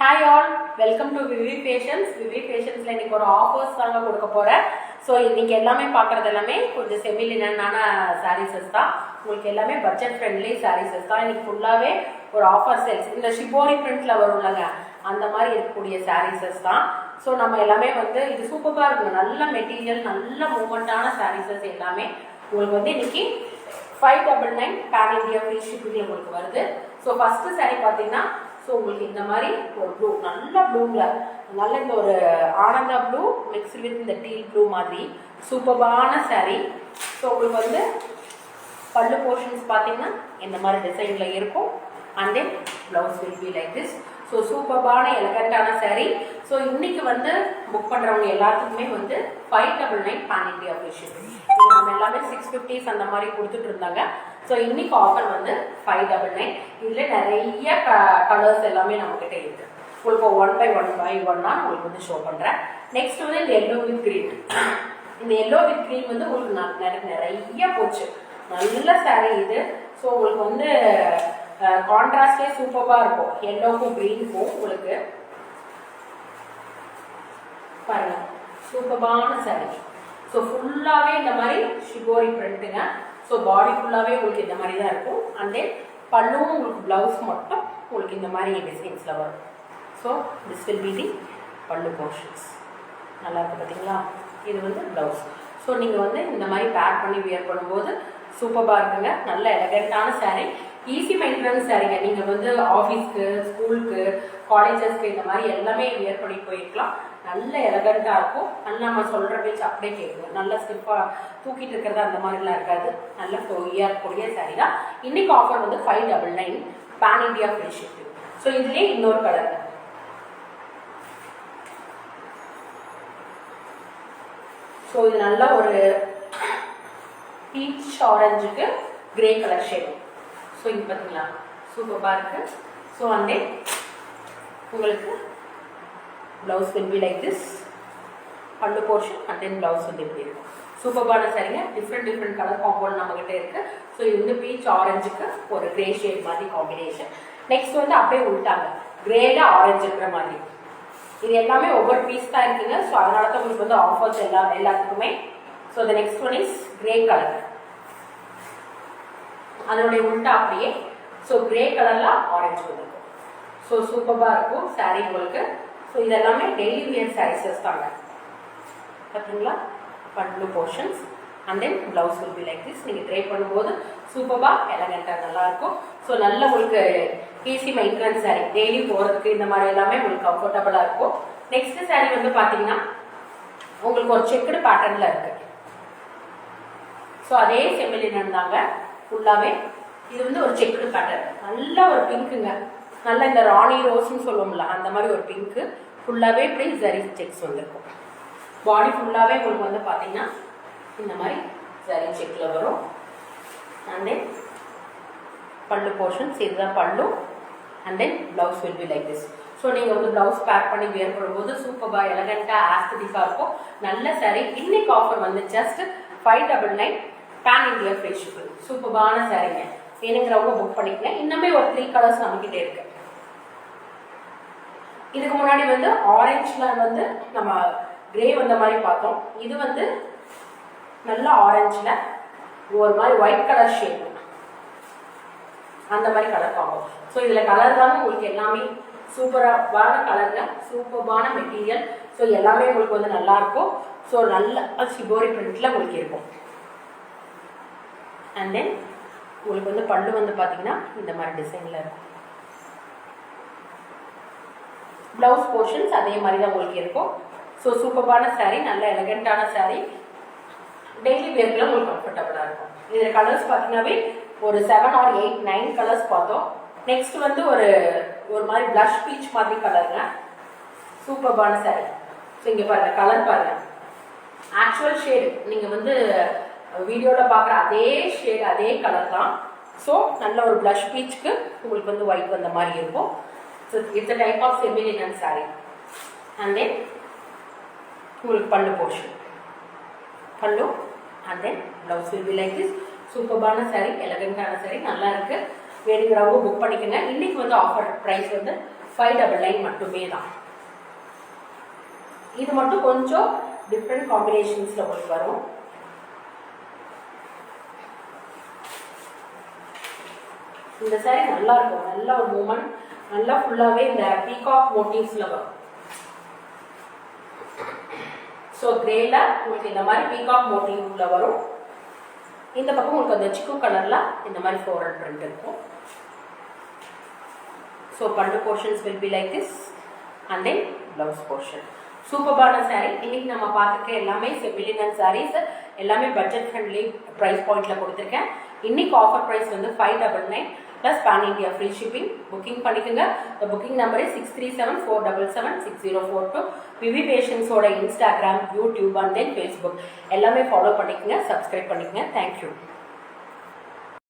Hi all, welcome to Vivi Patience. Vivi Patienceல இன்னைக்கு ஒரு offers தாங்க கொடுக்க போறேன். ஸோ இன்னைக்கு எல்லாமே பார்க்குறது எல்லாமே கொஞ்சம் செமி லினனான சாரீஸஸ் தான். உங்களுக்கு எல்லாமே பட்ஜெட் ஃப்ரெண்ட்லி சாரீஸஸ் தான். இன்னைக்கு ஃபுல்லாகவே ஒரு ஆஃபர் சேல்ஸ். இந்த ஷிபோரி பிரிண்ட்ல வரும்லங்க, அந்த மாதிரி இருக்கக்கூடிய சாரீஸஸ் தான். ஸோ நம்ம எல்லாமே இது சூப்பராக இருக்குங்க. நல்ல மெட்டீரியல், நல்ல மூமெண்ட்டான சாரீஸஸ் எல்லாமே உங்களுக்கு இன்னைக்கு 599 பேன் இந்தியா ஃப்ரீ ஷிப்பிங்ல உங்களுக்கு வருது. ஸோ ஃபர்ஸ்ட் சாரீ பார்த்தீங்கன்னா, ஸோ உங்களுக்கு இந்த மாதிரி ஒரு ப்ளூ, நல்ல ப்ளூவில் நல்ல இந்த ஒரு ஆனந்தா ப்ளூ மிக்ஸ்டு வித் இந்த டீல் ப்ளூ மாதிரி சூப்பரான சாரீ. ஸோ உங்களுக்கு பல்லு போர்ஷன்ஸ் பார்த்தீங்கன்னா இந்த மாதிரி டிசைனில் இருக்கும். And then blouse will be like this. So சூப்பரான எலகண்டான சாரீ. ஸோ இன்னைக்கு புக் பண்ணுறவங்க எல்லாத்துக்குமே 599 பேன் இண்டியா ஃப்ரீ ஷிப்பிங். இது நம்ம எல்லாமே 650s அந்த மாதிரி கொடுத்துட்டு இருந்தாங்க. ஸோ இன்னைக்கு ஆஃபர் 599. இதில் நிறைய கலர்ஸ் எல்லாமே நம்மக்கிட்ட இருக்கு. உங்களுக்கு ஒன் பை ஒன்னா உங்களுக்கு ஷோ பண்ணுறேன். நெக்ஸ்ட் இந்த எல்லோ வித் கிரீன். இந்த எல்லோ வித் கிரீன் உங்களுக்கு நிறைய போச்சு. நல்ல சாரீ இது. ஸோ உங்களுக்கு கான்ட்ராஸ்டே சூப்பராக இருக்கும். எல்லோக்கும் கிரீனுக்கும் உங்களுக்கு பாருங்க, சூப்பரான சாரீ. ஸோ ஃபுல்லாகவே இந்த மாதிரி ஷிபோரி பிரிண்ட்டுங்க. ஸோ பாடி ஃபுல்லாகவே உங்களுக்கு இந்த மாதிரி தான் இருக்கும். அண்ட் தென் பல்லுவும் உங்களுக்கு ப்ளவுஸ் மட்டும் உங்களுக்கு இந்த மாதிரி டிசைன்ஸில் வரும். So this will be the பல்லு போர்ஷன்ஸ். நல்லா இருக்குது பார்த்தீங்களா? இது ப்ளவுஸ். ஸோ நீங்கள் இந்த மாதிரி பேக் பண்ணி வியர் பண்ணும்போது சூப்பராக இருக்குங்க. நல்ல எலகண்டான சாரீ, ஈஸி மெயின்டெனன்ஸ் சாரீங்க. நீங்கள் ஆஃபீஸ்க்கு, ஸ்கூலுக்கு, காலேஜஸ்க்கு இந்த மாதிரி எல்லாமே வியர் பண்ணி போயிருக்கலாம். நல்ல எலகண்டாக இருக்கும். நல்லா நம்ம சொல்கிற பேச்சு அப்படியே கேட்கும். நல்ல ஸ்டிப்பாக தூக்கிட்டு இருக்கிறது அந்த மாதிரிலாம் இருக்காது. நல்ல ஃப்ளோயியாக இருக்கக்கூடிய சாரீ தான். இன்னைக்கு offer 599 pan India free shipping. So இதுலேயே இன்னொரு கலர். ஸோ இது நல்ல ஒரு பீச் ஆரஞ்சுக்கு கிரே கலர் ஷேட். ஸோ இது பார்த்தீங்களா, சூப்பராக இருக்கு. ஸோ உங்களுக்கு blouse will be like this. Pallu portion and then blouse இப்படி இருக்கும். சூப்பரான சாரீங்க. டிஃப்ரெண்ட் கலர் காம்பவுண்ட் நம்மகிட்ட இருக்கு. ஸோ இது பீச் ஆரஞ்சுக்கு ஒரு கிரே ஷேட் மாதிரி காம்பினேஷன். நெக்ஸ்ட் அப்படியே உள்ட்டாங்க, கிரேல ஆரஞ்சு இருக்கிற மாதிரி. இது எல்லாமே ஒவ்வொரு பீஸ் தான் இருக்குங்க. ஸோ அதனால தான் உங்களுக்கு ஆஃபர்ஸ் எல்லாத்துக்குமே. So the next one is grey colour. அதனுடைய உள்ட்டா அப்படியே ஸோ கிரே கலர்ல ஆரஞ்சு வந்துருக்கும். ஸோ சூப்பராக இருக்கும் சாரீ உங்களுக்கு. ஸோ இதெல்லாமே டெய்லி வியர் சாரீஸஸ் தாங்க. பார்த்தீங்களா? பல்லு portions and then blouse will be like this. நீங்கள் ட்ரை பண்ணும்போது சூப்பராக எலகண்டாக நல்லாயிருக்கும். ஸோ நல்ல உங்களுக்கு ஈஸி மெயின்டெனன்ஸ் சாரீ, டெய்லி போகிறதுக்கு இந்த மாதிரி எல்லாமே உங்களுக்கு கம்ஃபர்டபுளாக இருக்கும். நெக்ஸ்ட் சாரீ பார்த்தீங்கன்னா உங்களுக்கு ஒரு செக்குடு பேட்டர்னில் இருக்கு. ஸோ அதே செமிலினன் தாங்க ஃபுல்லாகவே. இது ஒரு செக்குடு பேட்டர்ன். நல்ல ஒரு பிங்க்குங்க. நல்ல இந்த ராணி ரோஸ்ன்னு சொல்லுவோம்ல, அந்த மாதிரி ஒரு பிங்க்கு. ஃபுல்லாகவே இப்படி ஜரி செக்ஸ் வந்திருக்கும். பாடி ஃபுல்லாகவே உங்களுக்கு பார்த்தீங்கன்னா இந்த மாதிரி ஜரி செக்கில் வரும். அண்ட் தென் பல்லு போர்ஷன்ஸ் இதுதான் பல்லு. And then blouse will be like this. So நீங்கள் ப்ளவுஸ் பேக் பண்ணி வியர் பண்ணும்போது சூப்பராக எலகண்டாக ஆஸ்தட்டிக்காக இருக்கும். நல்ல சாரீ. இன்னைக்கு offer just 599 pan India free shipping. சூப்பரான சாரீங்க. வேணுங்கிறவங்க புக் பண்ணிக்கங்க. இன்னுமே ஒரு 3 கலர்ஸ் நம்மகிட்ட இருக்கு. இதுக்கு முன்னாடி ஆரஞ்சில் நம்ம கிரே வந்த மாதிரி பார்த்தோம். இது நல்ல ஆரஞ்சில் ஒரு மாதிரி ஒயிட் கலர் ஷேட், அந்த மாதிரி கலர் பார்ப்போம். ஸோ இதில் கலர் தாங்க உங்களுக்கு எல்லாமே சூப்பரான கலருங்க, சூப்பரான மெட்டீரியல். ஸோ எல்லாமே உங்களுக்கு நல்லா இருக்கும். ஸோ நல்ல ஷிபோரி பிரிண்ட்ல உங்களுக்கு இருக்கும். அண்ட் தென் உங்களுக்கு பல்லு பார்த்தீங்கன்னா இந்த மாதிரி டிசைனில் இருக்கும். ப்ளவுஸ் போர்ஷன்ஸ் அதே மாதிரி தான் உங்களுக்கு இருக்கும். ஸோ சூப்பரான சாரீ, நல்ல எலகண்டான சாரீ. டெய்லி வேர்க்குலாம் உங்களுக்கு கம்ஃபர்டபுளாக இருக்கும். இதில் கலர்ஸ் பார்த்தீங்கன்னாவே ஒரு 7 or 8, 9 கலர்ஸ் பார்த்தோம். நெக்ஸ்ட் ஒரு மாதிரி ப்ளஷ் பீச் மாதிரி கலருங்க. சூப்பரான சாரீ. ஸோ இங்கே பாருங்க, கலர் பாருங்க. ஆக்சுவல் ஷேடு நீங்கள் வீடியோவில் பார்க்குற அதே ஷேடு, அதே கலர் தான். ஸோ நல்ல ஒரு ப்ளஷ் பீச்சுக்கு உங்களுக்கு ஒயிட் வந்த மாதிரி இருக்கும். So it's a type of feminine sari. And then உங்களுக்கு pallu portion, pallu and then blouse will be like this. சூப்பரான சாரீ, எலகண்டான சாரீ, நல்லா இருக்கு. வேணுங்கிறவங்க புக் பண்ணிக்கோங்க. இன்னைக்கு ஆஃபர் ப்ரைஸ் 599 மட்டுமே தான். இது மட்டும் கொஞ்சம் டிஃப்ரெண்ட் காம்பினேஷன்ஸ்ல உங்களுக்கு வரும். இந்த சாரி நல்லா இருக்கும், நல்ல ஒரு மூமெண்ட், நல்லா ஃபுல்லாவே இந்த பீகாக் மோட்டிவ்ஸ்ல வரும். ஸோ கிரேல உங்களுக்கு இந்த மாதிரி பீகாக் மோட்டிவ்ல வரும். இந்த பக்கம் உங்களுக்கு அந்த சிக்கு கலர்ல இந்த மாதிரி ஃப்ளோரல் பிரிண்ட் இருக்கும். ஸோ பண்டு portions will be like this and then blouse portion. சூப்பர்பான சாரீ. இன்னைக்கு நம்ம பார்த்துருக்க எல்லாமே செமிலினன் சாரீஸ், எல்லாமே பட்ஜெட் ஃப்ரெண்ட்லி ப்ரைஸ் பாயிண்ட்ல கொடுத்துருக்கேன். இன்னைக்கு ஆஃபர் ப்ரைஸ் வந்து 599 plus pan India free shipping. Booking பண்ணிக்கோங்க. இந்த புக்கிங் நம்பர் 6374776042. விவி பேஷன்ஸோட Instagram, YouTube and then Facebook எல்லாமே ஃபாலோ பண்ணிக்கோங்க, சப்ஸ்கிரைப் பண்ணிக்கோங்க. தேங்க்யூ.